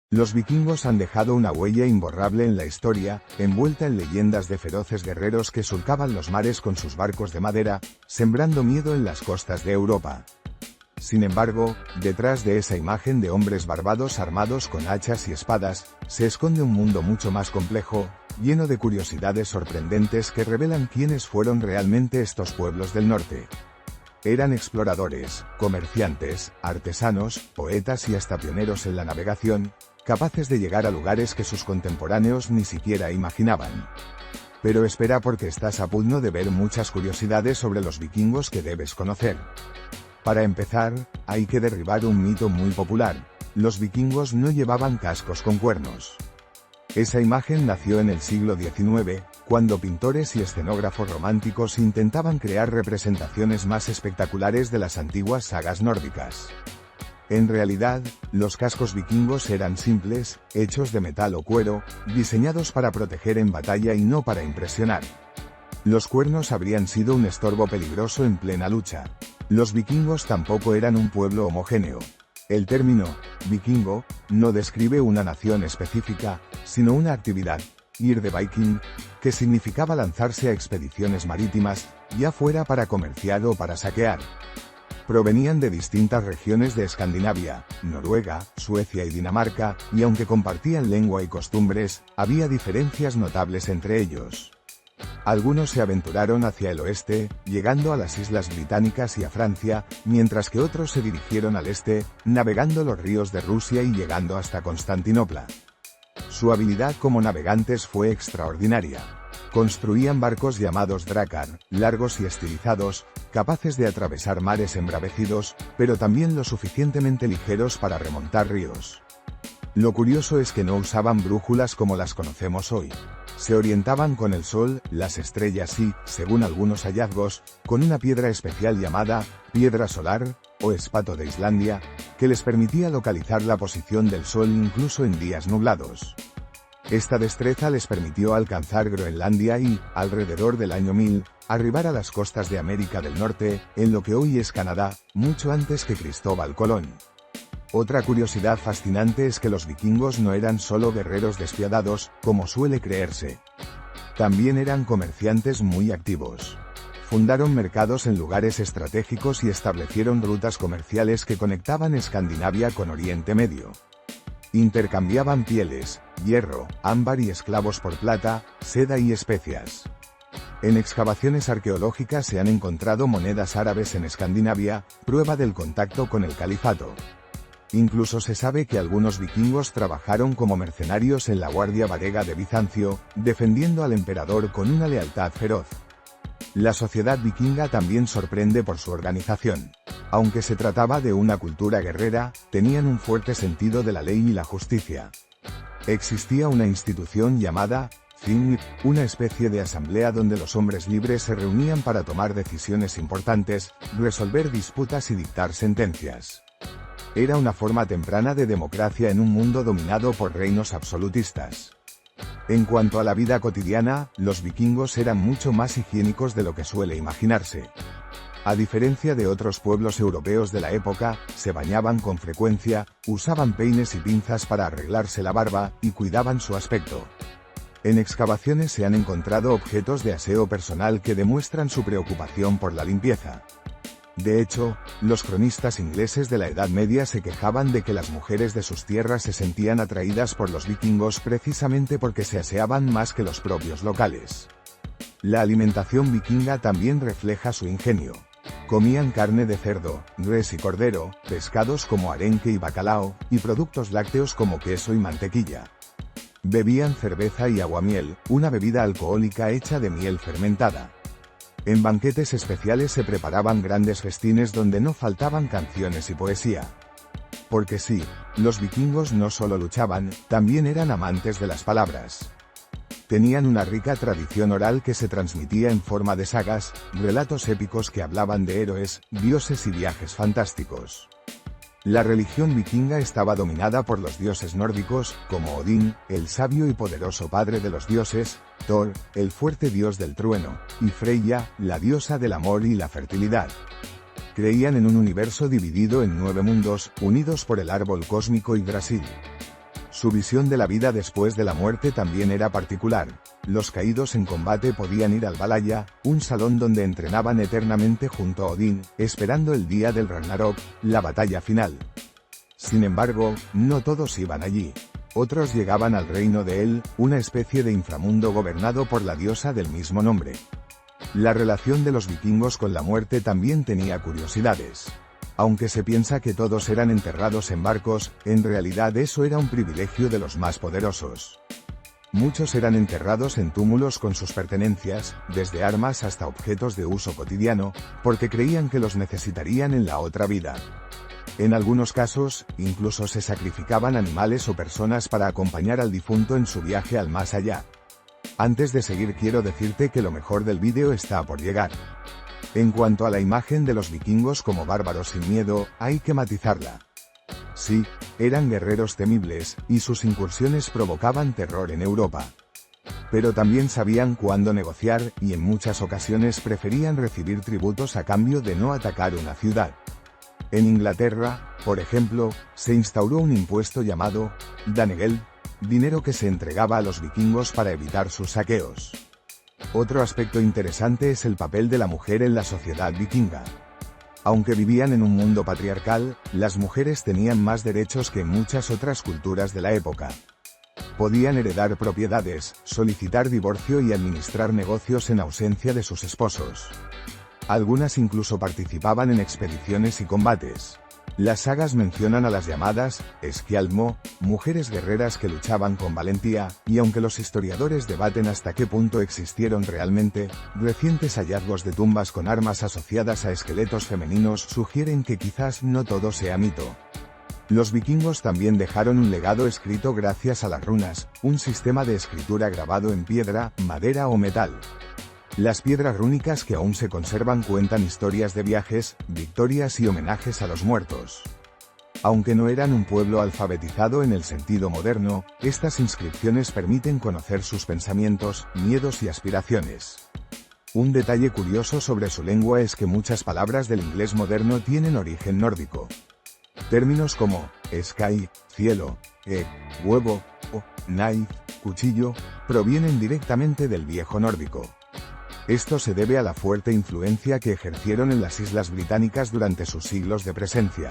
Los vikingos han dejado una huella imborrable en la historia, envuelta en leyendas de feroces guerreros que surcaban los mares con sus barcos de madera, sembrando miedo en las costas de Europa. Sin embargo, detrás de esa imagen de hombres barbados armados con hachas y espadas, se esconde un mundo mucho más complejo, lleno de curiosidades sorprendentes que revelan quiénes fueron realmente estos pueblos del norte. Eran exploradores, comerciantes, artesanos, poetas y hasta pioneros en la navegación, capaces de llegar a lugares que sus contemporáneos ni siquiera imaginaban. Pero espera, porque estás a punto de ver muchas curiosidades sobre los vikingos que debes conocer. Para empezar, hay que derribar un mito muy popular: los vikingos no llevaban cascos con cuernos. Esa imagen nació en el siglo XIX, cuando pintores y escenógrafos románticos intentaban crear representaciones más espectaculares de las antiguas sagas nórdicas. En realidad, los cascos vikingos eran simples, hechos de metal o cuero, diseñados para proteger en batalla y no para impresionar. Los cuernos habrían sido un estorbo peligroso en plena lucha. Los vikingos tampoco eran un pueblo homogéneo. El término vikingo no describe una nación específica, sino una actividad, ir de Viking, que significaba lanzarse a expediciones marítimas, ya fuera para comerciar o para saquear. Provenían de distintas regiones de Escandinavia, Noruega, Suecia y Dinamarca, y aunque compartían lengua y costumbres, había diferencias notables entre ellos. Algunos se aventuraron hacia el oeste, llegando a las Islas Británicas y a Francia, mientras que otros se dirigieron al este, navegando los ríos de Rusia y llegando hasta Constantinopla. Su habilidad como navegantes fue extraordinaria. Construían barcos llamados drakar, largos y estilizados, capaces de atravesar mares embravecidos, pero también lo suficientemente ligeros para remontar ríos. Lo curioso es que no usaban brújulas como las conocemos hoy. Se orientaban con el sol, las estrellas y, según algunos hallazgos, con una piedra especial llamada piedra solar, o espato de Islandia, que les permitía localizar la posición del sol incluso en días nublados. Esta destreza les permitió alcanzar Groenlandia y, alrededor del año 1000, arribar a las costas de América del Norte, en lo que hoy es Canadá, mucho antes que Cristóbal Colón. Otra curiosidad fascinante es que los vikingos no eran solo guerreros despiadados, como suele creerse. También eran comerciantes muy activos. Fundaron mercados en lugares estratégicos y establecieron rutas comerciales que conectaban Escandinavia con Oriente Medio. Intercambiaban pieles, hierro, ámbar y esclavos por plata, seda y especias. En excavaciones arqueológicas se han encontrado monedas árabes en Escandinavia, prueba del contacto con el califato. Incluso se sabe que algunos vikingos trabajaron como mercenarios en la Guardia Varega de Bizancio, defendiendo al emperador con una lealtad feroz. La sociedad vikinga también sorprende por su organización. Aunque se trataba de una cultura guerrera, tenían un fuerte sentido de la ley y la justicia. Existía una institución llamada Þing, una especie de asamblea donde los hombres libres se reunían para tomar decisiones importantes, resolver disputas y dictar sentencias. Era una forma temprana de democracia en un mundo dominado por reinos absolutistas. En cuanto a la vida cotidiana, los vikingos eran mucho más higiénicos de lo que suele imaginarse. A diferencia de otros pueblos europeos de la época, se bañaban con frecuencia, usaban peines y pinzas para arreglarse la barba, y cuidaban su aspecto. En excavaciones se han encontrado objetos de aseo personal que demuestran su preocupación por la limpieza. De hecho, los cronistas ingleses de la Edad Media se quejaban de que las mujeres de sus tierras se sentían atraídas por los vikingos precisamente porque se aseaban más que los propios locales. La alimentación vikinga también refleja su ingenio. Comían carne de cerdo, res y cordero, pescados como arenque y bacalao, y productos lácteos como queso y mantequilla. Bebían cerveza y aguamiel, una bebida alcohólica hecha de miel fermentada. En banquetes especiales se preparaban grandes festines donde no faltaban canciones y poesía. Porque sí, los vikingos no solo luchaban, también eran amantes de las palabras. Tenían una rica tradición oral que se transmitía en forma de sagas, relatos épicos que hablaban de héroes, dioses y viajes fantásticos. La religión vikinga estaba dominada por los dioses nórdicos, como Odín, el sabio y poderoso padre de los dioses, Thor, el fuerte dios del trueno, y Freyja, la diosa del amor y la fertilidad. Creían en un universo dividido en 9 mundos, unidos por el árbol cósmico Yggdrasil. Su visión de la vida después de la muerte también era particular. Los caídos en combate podían ir al Valhalla, un salón donde entrenaban eternamente junto a Odín, esperando el día del Ragnarok, la batalla final. Sin embargo, no todos iban allí. Otros llegaban al reino de El, una especie de inframundo gobernado por la diosa del mismo nombre. La relación de los vikingos con la muerte también tenía curiosidades. Aunque se piensa que todos eran enterrados en barcos, en realidad eso era un privilegio de los más poderosos. Muchos eran enterrados en túmulos con sus pertenencias, desde armas hasta objetos de uso cotidiano, porque creían que los necesitarían en la otra vida. En algunos casos, incluso se sacrificaban animales o personas para acompañar al difunto en su viaje al más allá. Antes de seguir quiero decirte que lo mejor del vídeo está por llegar. En cuanto a la imagen de los vikingos como bárbaros sin miedo, hay que matizarla. Sí, eran guerreros temibles, y sus incursiones provocaban terror en Europa. Pero también sabían cuándo negociar, y en muchas ocasiones preferían recibir tributos a cambio de no atacar una ciudad. En Inglaterra, por ejemplo, se instauró un impuesto llamado Danegeld, dinero que se entregaba a los vikingos para evitar sus saqueos. Otro aspecto interesante es el papel de la mujer en la sociedad vikinga. Aunque vivían en un mundo patriarcal, las mujeres tenían más derechos que en muchas otras culturas de la época. Podían heredar propiedades, solicitar divorcio y administrar negocios en ausencia de sus esposos. Algunas incluso participaban en expediciones y combates. Las sagas mencionan a las llamadas Skjalmo, mujeres guerreras que luchaban con valentía, y aunque los historiadores debaten hasta qué punto existieron realmente, recientes hallazgos de tumbas con armas asociadas a esqueletos femeninos sugieren que quizás no todo sea mito. Los vikingos también dejaron un legado escrito gracias a las runas, un sistema de escritura grabado en piedra, madera o metal. Las piedras rúnicas que aún se conservan cuentan historias de viajes, victorias y homenajes a los muertos. Aunque no eran un pueblo alfabetizado en el sentido moderno, estas inscripciones permiten conocer sus pensamientos, miedos y aspiraciones. Un detalle curioso sobre su lengua es que muchas palabras del inglés moderno tienen origen nórdico. Términos como sky, cielo, egg, huevo, o knife, cuchillo, provienen directamente del viejo nórdico. Esto se debe a la fuerte influencia que ejercieron en las islas británicas durante sus siglos de presencia.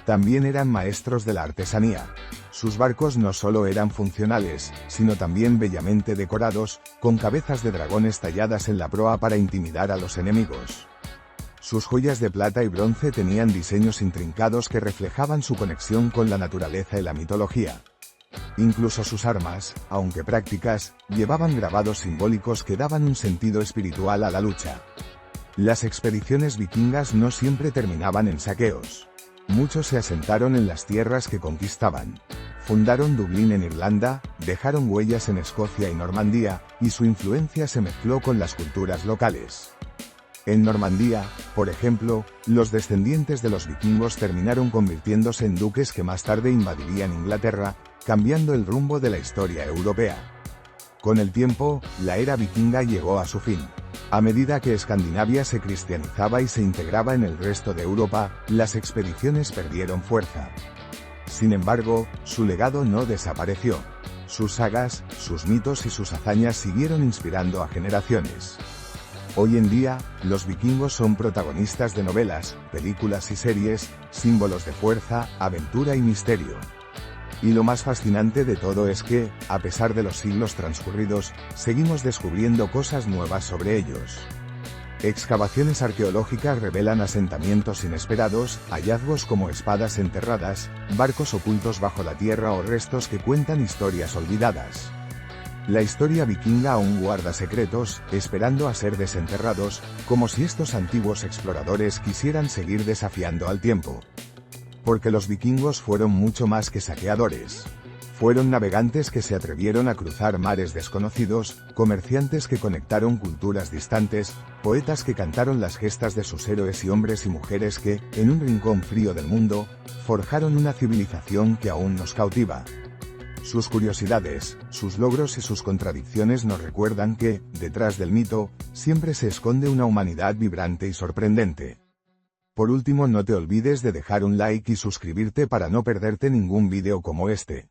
También eran maestros de la artesanía. Sus barcos no solo eran funcionales, sino también bellamente decorados, con cabezas de dragones talladas en la proa para intimidar a los enemigos. Sus joyas de plata y bronce tenían diseños intrincados que reflejaban su conexión con la naturaleza y la mitología. Incluso sus armas, aunque prácticas, llevaban grabados simbólicos que daban un sentido espiritual a la lucha. Las expediciones vikingas no siempre terminaban en saqueos. Muchos se asentaron en las tierras que conquistaban. Fundaron Dublín en Irlanda, dejaron huellas en Escocia y Normandía, y su influencia se mezcló con las culturas locales. En Normandía, por ejemplo, los descendientes de los vikingos terminaron convirtiéndose en duques que más tarde invadirían Inglaterra, cambiando el rumbo de la historia europea. Con el tiempo, la era vikinga llegó a su fin. A medida que Escandinavia se cristianizaba y se integraba en el resto de Europa, las expediciones perdieron fuerza. Sin embargo, su legado no desapareció. Sus sagas, sus mitos y sus hazañas siguieron inspirando a generaciones. Hoy en día, los vikingos son protagonistas de novelas, películas y series, símbolos de fuerza, aventura y misterio. Y lo más fascinante de todo es que, a pesar de los siglos transcurridos, seguimos descubriendo cosas nuevas sobre ellos. Excavaciones arqueológicas revelan asentamientos inesperados, hallazgos como espadas enterradas, barcos ocultos bajo la tierra o restos que cuentan historias olvidadas. La historia vikinga aún guarda secretos, esperando a ser desenterrados, como si estos antiguos exploradores quisieran seguir desafiando al tiempo. Porque los vikingos fueron mucho más que saqueadores. Fueron navegantes que se atrevieron a cruzar mares desconocidos, comerciantes que conectaron culturas distantes, poetas que cantaron las gestas de sus héroes y hombres y mujeres que, en un rincón frío del mundo, forjaron una civilización que aún nos cautiva. Sus curiosidades, sus logros y sus contradicciones nos recuerdan que, detrás del mito, siempre se esconde una humanidad vibrante y sorprendente. Por último, no te olvides de dejar un like y suscribirte para no perderte ningún vídeo como este.